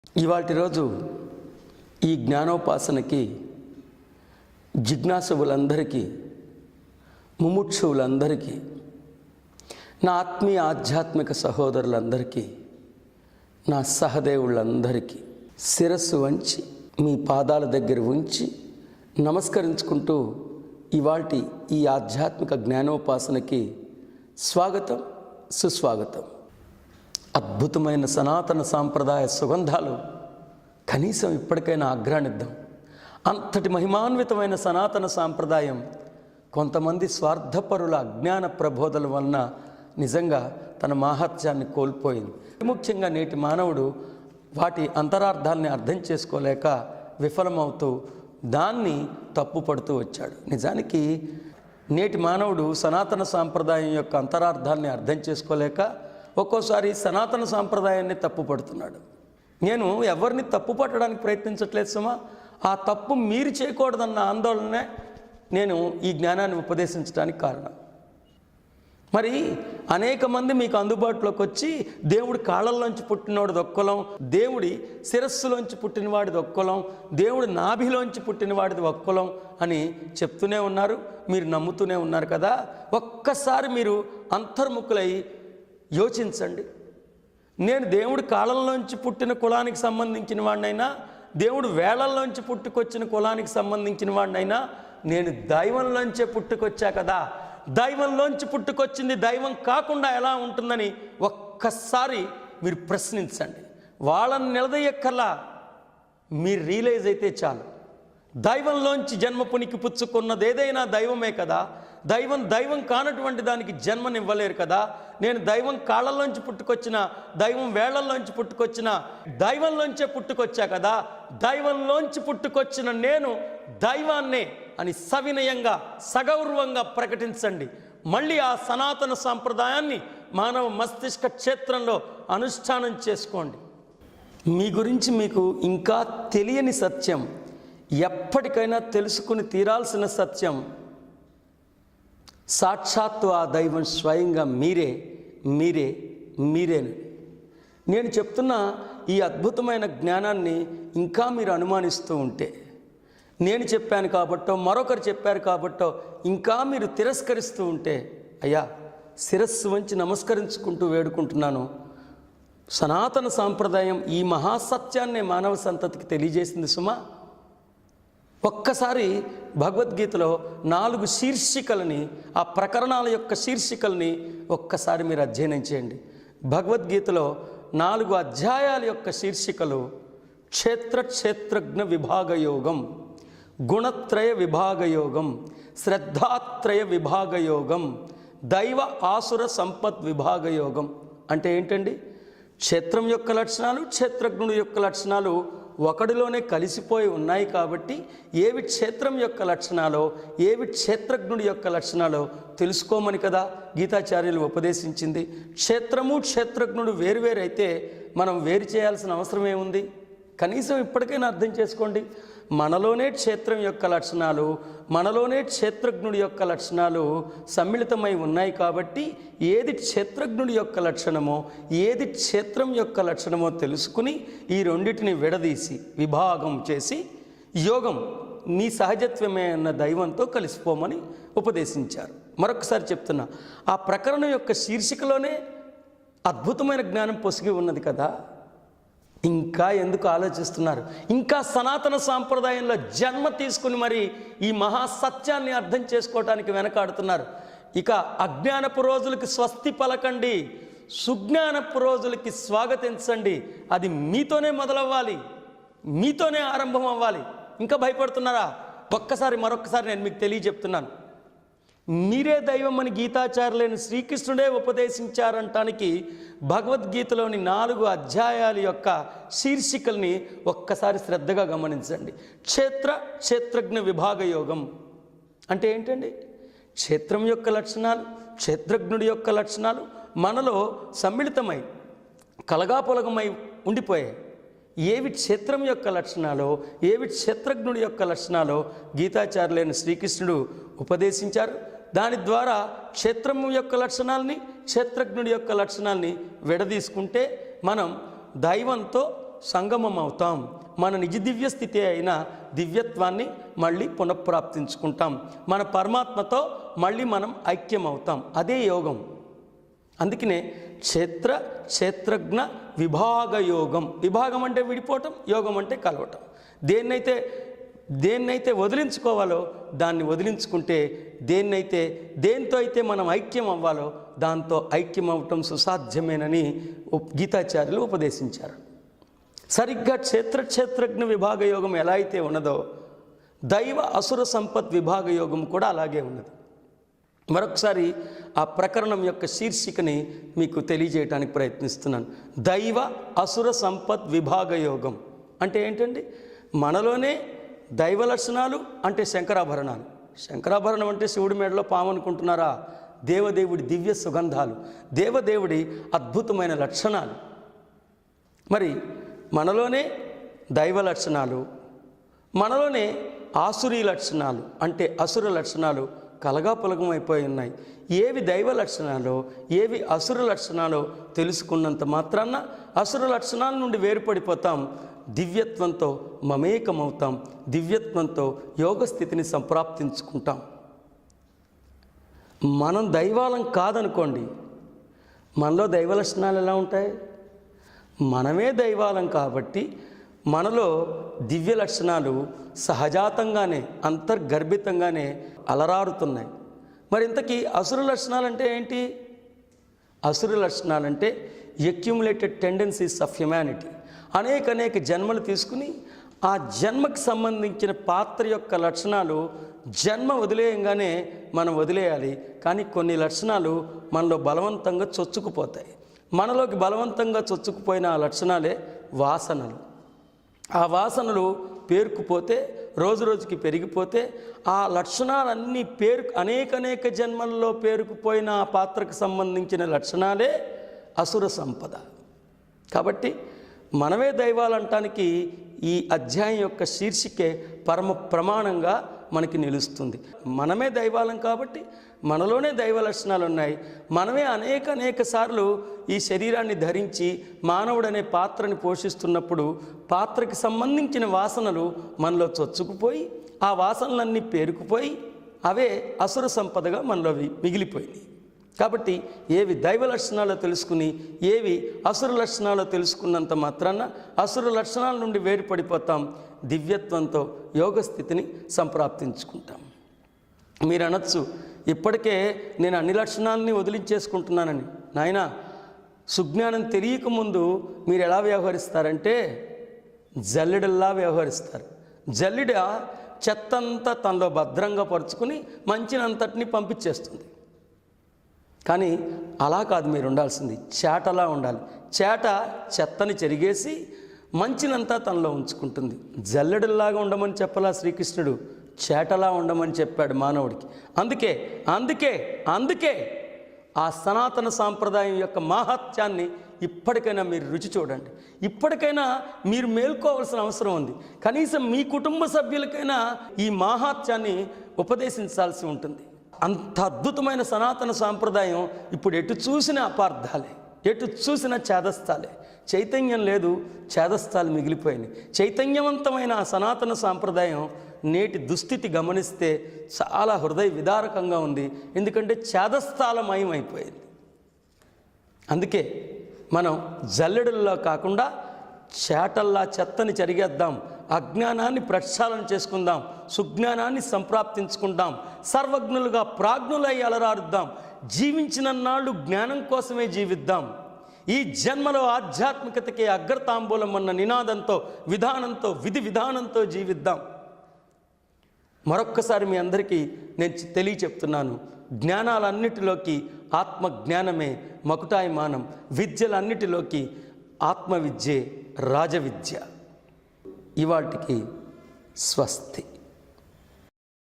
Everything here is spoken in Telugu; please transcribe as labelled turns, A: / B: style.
A: ఇవాల్టి రోజు ఈ జ్ఞానోపాసనకి జిజ్ఞాసువులందరికీ ముముక్షువులందరికీ నా ఆత్మీయ ఆధ్యాత్మిక సహోదరులందరికీ నా సహదేవులందరికీ శిరస్సు వంచి మీ పాదాల దగ్గర ఉంచి నమస్కరించుకుంటూ ఇవాల్టి ఈ ఆధ్యాత్మిక జ్ఞానోపాసనకి స్వాగతం సుస్వాగతం. అద్భుతమైన సనాతన సాంప్రదాయ సుగంధాలు కనీసం ఇప్పటికైనా ఆగ్రానిద్దాం. అంతటి మహిమాన్వితమైన సనాతన సాంప్రదాయం కొంతమంది స్వార్థపరుల అజ్ఞాన ప్రబోధల వలన నిజంగా తన మాహాత్యాన్ని కోల్పోయింది. ముఖ్యంగా నేటి మానవుడు వాటి అంతరార్థాలని అర్థం చేసుకోలేక విఫలమవుతూ దాన్ని తప్పుపడుతూ వచ్చాడు. నిజానికి నేటి మానవుడు సనాతన సాంప్రదాయం యొక్క అంతరార్థాన్ని అర్థం చేసుకోలేక ఒక్కోసారి సనాతన సాంప్రదాయాన్ని తప్పుపడుతున్నాడు. నేను ఎవరిని తప్పు పట్టడానికి ప్రయత్నించట్లేదు సుమా. ఆ తప్పు మీరు చేయకూడదన్న ఆందోళనే నేను ఈ జ్ఞానాన్ని ఉపదేశించడానికి కారణం. మరి అనేక మంది మీకు అందుబాటులోకి వచ్చి దేవుడి కాళ్ళల్లోంచి పుట్టినవాడిది ఒక్కలం, దేవుడి శిరస్సులోంచి పుట్టినవాడిది ఒక్కలం, దేవుడి నాభిలోంచి పుట్టినవాడిది ఒక్కలం అని చెప్తూనే ఉన్నారు. మీరు నమ్ముతూనే ఉన్నారు కదా. ఒక్కసారి మీరు అంతర్ముఖులై యోచించండి. నేను దేవుడి కాళ్ళల్లోంచి పుట్టిన కులానికి సంబంధించిన వాడినైనా, దేవుడు వేళల్లోంచి పుట్టుకొచ్చిన కులానికి సంబంధించిన వాడినైనా, నేను దైవంలోంచే పుట్టుకొచ్చా కదా. దైవంలోంచి పుట్టుకొచ్చింది దైవం కాకుండా ఎలా ఉంటుందని ఒక్కసారి మీరు ప్రశ్నించండి. వాళ్ళని నిలదీయక్కర్లా, మీరు రియలైజ్ అయితే చాలు. దైవంలోంచి జన్మ పునికి పుచ్చుకున్నది ఏదైనా దైవమే కదా. దైవం కానటువంటి దానికి జన్మనివ్వలేరు కదా. నేను దైవం కాళ్ళల్లోంచి పుట్టుకొచ్చిన, దైవం వేళ్లల్లోంచి పుట్టుకొచ్చిన, దైవంలోంచే పుట్టుకొచ్చా కదా. దైవంలోంచి పుట్టుకొచ్చిన నేను దైవాన్నే అని సవినయంగా సగౌరవంగా ప్రకటించండి. మళ్ళీ ఆ సనాతన సాంప్రదాయాన్ని మానవ మస్తిష్క క్షేత్రంలో అనుష్ఠానం చేసుకోండి. మీ గురించి మీకు ఇంకా తెలియని సత్యం, ఎప్పటికైనా తెలుసుకుని తీరాల్సిన సత్యం, సాక్షాత్తు ఆ దైవం స్వయంగా మీరేను. నేను చెప్తున్న ఈ అద్భుతమైన జ్ఞానాన్ని ఇంకా మీరు అనుమానిస్తూ ఉంటే, నేను చెప్పాను కాబట్టో మరొకరు చెప్పారు కాబట్టో ఇంకా మీరు తిరస్కరిస్తూ ఉంటే, అయ్యా శిరస్సు వంచి నమస్కరించుకుంటూ వేడుకుంటున్నాను. సనాతన సాంప్రదాయం ఈ మహాసత్యాన్నే మానవ సంతతికి తెలియజేసింది సుమా. ఒక్కసారి భగవద్గీతలో 4 శీర్షికలని, ఆ ప్రకరణాల యొక్క శీర్షికల్ని ఒక్కసారి మీరు అధ్యయనం చేయండి. భగవద్గీతలో 4 అధ్యాయాల యొక్క శీర్షికలు క్షేత్రజ్ఞ విభాగయోగం, గుణత్రయ విభాగయోగం, శ్రద్ధాత్రయ విభాగయోగం, దైవ ఆసుర సంపత్ విభాగయోగం. అంటే ఏంటండి? క్షేత్రం యొక్క లక్షణాలు, క్షేత్రజ్ఞుడి యొక్క లక్షణాలు ఒకడిలోనే కలిసిపోయి ఉన్నాయి కాబట్టి ఏవి క్షేత్రం యొక్క లక్షణాలో, ఏవి క్షేత్రజ్ఞుడి యొక్క లక్షణాలో తెలుసుకోమని కదా గీతాచార్యులు ఉపదేశించింది. క్షేత్రము క్షేత్రజ్ఞుడు వేరువేరైతే మనం వేరు చేయాల్సిన అవసరం ఏముంది? కనీసం ఇప్పటికైనా అర్థం చేసుకోండి. మనలోనే క్షేత్రం యొక్క లక్షణాలు, మనలోనే క్షేత్రజ్ఞుడి యొక్క లక్షణాలు సమ్మిళితమై ఉన్నాయి కాబట్టి ఏది క్షేత్రజ్ఞుడి యొక్క లక్షణమో, ఏది క్షేత్రం యొక్క లక్షణమో తెలుసుకుని ఈ రెండింటిని విడదీసి విభాగం చేసి యోగం నీ సహజత్వమే అన్న దైవంతో కలిసిపోమని ఉపదేశించారు. మరొకసారి చెప్తున్నా, ఆ ప్రకరణం యొక్క శీర్షికలోనే అద్భుతమైన జ్ఞానం పొసిగి ఉన్నది కదా. ఇంకా ఎందుకు ఆలోచిస్తున్నారు? ఇంకా సనాతన సాంప్రదాయంలో జన్మ తీసుకుని మరి ఈ మహాసత్యాన్ని అర్థం చేసుకోవటానికి వెనకాడుతున్నారు. ఇక అజ్ఞానపు రోజులకి స్వస్తి పలకండి, సుజ్ఞానపు రోజులకి స్వాగతించండి. అది మీతోనే మొదలవ్వాలి, మీతోనే ఆరంభం అవ్వాలి. ఇంకా భయపడుతున్నారా? మరొక్కసారి నేను మీకు తెలియజెప్తున్నాను. మీరే దైవం అని గీతాచార్యులైన శ్రీకృష్ణుడే ఉపదేశించారంటానికి భగవద్గీతలోని 4 అధ్యాయాల యొక్క శీర్షికల్ని ఒక్కసారి శ్రద్ధగా గమనించండి. క్షేత్రజ్ఞ విభాగయోగం అంటే ఏంటండి? క్షేత్రం యొక్క లక్షణాలు, క్షేత్రజ్ఞుడి యొక్క లక్షణాలు మనలో సమ్మిళితమై కలగాపులగమై ఉండిపోయాయి. ఏవి క్షేత్రం యొక్క లక్షణాలో, ఏవి క్షేత్రజ్ఞుడి యొక్క లక్షణాలో గీతాచార్యులైన శ్రీకృష్ణుడు ఉపదేశించారు. దాని ద్వారా క్షేత్రం యొక్క లక్షణాలని, క్షేత్రజ్ఞుడి యొక్క లక్షణాలని విడదీసుకుంటే మనం దైవంతో సంగమం అవుతాం. మన నిజ దివ్య స్థితి అయిన దివ్యత్వాన్ని మళ్ళీ పునఃప్రాప్తించుకుంటాం. మన పరమాత్మతో మళ్ళీ మనం ఐక్యం అవుతాం. అదే యోగం. అందుకనే క్షేత్రజ్ఞ విభాగ యోగం. విభాగం అంటే విడిపోవటం, యోగం అంటే కలవటం. దేన్నైతే వదిలించుకోవాలో దాన్ని వదిలించుకుంటే, దేంతో అయితే మనం ఐక్యం అవ్వాలో దాంతో ఐక్యం అవ్వటం సుసాధ్యమేనని గీతాచార్యులు ఉపదేశించారు. సరిగ్గా క్షేత్రజ్ఞ విభాగ యోగం ఎలా అయితే ఉన్నదో, దైవ అసుర సంపత్ విభాగ యోగం కూడా అలాగే ఉన్నది. మరొకసారి ఆ ప్రకరణం యొక్క శీర్షికని మీకు తెలియజేయడానికి ప్రయత్నిస్తున్నాను. దైవ అసుర సంపత్ విభాగ యోగం అంటే ఏంటండి? మనలోనే దైవ లక్షణాలు అంటే శంకరాభరణాలు. శంకరాభరణం అంటే శివుడి మెడలో పాము అనుకుంటున్నారా? దేవదేవుడి దివ్య సుగంధాలు, దేవదేవుడి అద్భుతమైన లక్షణాలు. మరి మనలోనే దైవ లక్షణాలు, మనలోనే ఆసురీ లక్షణాలు అంటే అసుర లక్షణాలు కలగాపులగం అయిపోయి ఉన్నాయి. ఏవి దైవ లక్షణాలో ఏవి అసుర లక్షణాలో తెలుసుకున్నంత మాత్రాన అసుర లక్షణాల నుండి వేరుపడిపోతాం, దివ్యత్వంతో మమేకమవుతాం, దివ్యత్వంతో యోగస్థితిని సంప్రాప్తించుకుంటాం. మనం దైవాలం కాదనుకోండి, మనలో దైవ లక్షణాలు ఎలా ఉంటాయి? మనమే దైవాలం కాబట్టి మనలో దివ్య లక్షణాలు సహజాతంగానే అంతర్గర్భితంగానే అలరారుతున్నాయి. మరి ఇంతకీ అసుర లక్షణాలంటే ఏంటి? అసుర లక్షణాలంటే అక్యుములేటెడ్ టెండెన్సీస్ ఆఫ్ హ్యుమానిటీ. అనేక జన్మలు తీసుకుని ఆ జన్మకు సంబంధించిన పాత్ర యొక్క లక్షణాలు జన్మ వదిలేయంగానే మనం వదిలేయాలి. కానీ కొన్ని లక్షణాలు మనలో బలవంతంగా చొచ్చుకుపోతాయి. మనలోకి బలవంతంగా చొచ్చుకుపోయిన ఆ లక్షణాలే వాసనలు. ఆ వాసనలు పేరుకుపోతే, రోజుకి పెరిగిపోతే, ఆ లక్షణాలన్నీ అనేక జన్మల్లో పేరుకుపోయిన ఆ పాత్రకు సంబంధించిన లక్షణాలే అసుర సంపద. కాబట్టి మనమే దైవాలంటానికి ఈ అధ్యాయం యొక్క శీర్షికే పరమ ప్రమాణంగా మనకి నిలుస్తుంది. మనమే దైవాలం కాబట్టి మనలోనే దైవ లక్షణాలు ఉన్నాయి. మనమే అనేక సార్లు ఈ శరీరాన్ని ధరించి మానవుడనే పాత్రని పోషిస్తున్నప్పుడు పాత్రకి సంబంధించిన వాసనలు మనలో చొచ్చుకుపోయి, ఆ వాసనలన్నీ పేరుకుపోయి అవే అసుర సంపదగా మనలో మిగిలిపోయినాయి. కాబట్టి ఏవి దైవ లక్షణాలు తెలుసుకుని ఏవి అసుర లక్షణాలు తెలుసుకున్నంత మాత్రాన అసుర లక్షణాల నుండి వేరుపడిపోతాం, దివ్యత్వంతో యోగస్థితిని సంప్రాప్తించుకుంటాం. మీరు అనొచ్చు, ఇప్పటికే నేను అన్ని లక్షణాలని వదిలించేసుకుంటున్నానని. నాయనా, సుజ్ఞానం తెలియకముందు మీరు ఎలా వ్యవహరిస్తారంటే జల్లెడల్లా వ్యవహరిస్తారు. జల్లెడ చెత్తంతా తనలో భద్రంగా పరుచుకుని మంచినంతటిని పంపించేస్తుంది. కానీ అలా కాదు మీరు ఉండాల్సింది, చేటలా ఉండాలి. చేట చెత్తని చెరిగేసి మంచినంతా తనలో ఉంచుకుంటుంది. జల్లెడల్లాగా ఉండమని చెప్పలా శ్రీకృష్ణుడు, చేటలా ఉండమని చెప్పాడు మానవుడికి. అందుకే ఆ సనాతన సాంప్రదాయం యొక్క మాహాత్యాన్ని ఇప్పటికైనా మీరు రుచి చూడండి. ఇప్పటికైనా మీరు మేల్కోవాల్సిన అవసరం ఉంది. కనీసం మీ కుటుంబ సభ్యులకైనా ఈ మాహాత్యాన్ని ఉపదేశించాల్సి ఉంటుంది. అంత అద్భుతమైన సనాతన సాంప్రదాయం ఇప్పుడు ఎటు చూసినా అపార్థాలే, ఎటు చూసినా చేదస్తాలే. చైతన్యం లేదు, చేదస్తాలు మిగిలిపోయినాయి. చైతన్యవంతమైన ఆ సనాతన సాంప్రదాయం నేటి దుస్థితి గమనిస్తే చాలా హృదయ విదారకంగా ఉంది. ఎందుకంటే చేదస్థాలమయం అయిపోయింది. అందుకే మనం జల్లెడల్లో కాకుండా చేటల్లా చెత్తని చెరిగేద్దాం, అజ్ఞానాన్ని ప్రక్షాళన చేసుకుందాం, సుజ్ఞానాన్ని సంప్రాప్తించుకుందాం, సర్వజ్ఞులుగా ప్రాజ్ఞులై అలరారుద్దాం. జీవించినన్నాళ్ళు జ్ఞానం కోసమే జీవిద్దాం. ఈ జన్మలో ఆధ్యాత్మికతకే అగ్రతాంబూలం అన్న నినాదంతో, విధి విధానంతో జీవిద్దాం. మరొక్కసారి మీ అందరికీ నేను తెలియచెప్తున్నాను, జ్ఞానాలన్నిటిలోకి ఆత్మజ్ఞానమే మకుటాయమానం, విద్యలన్నిటిలోకి ఆత్మవిద్యే రాజవిద్య. ఇవాటికి స్వస్తి.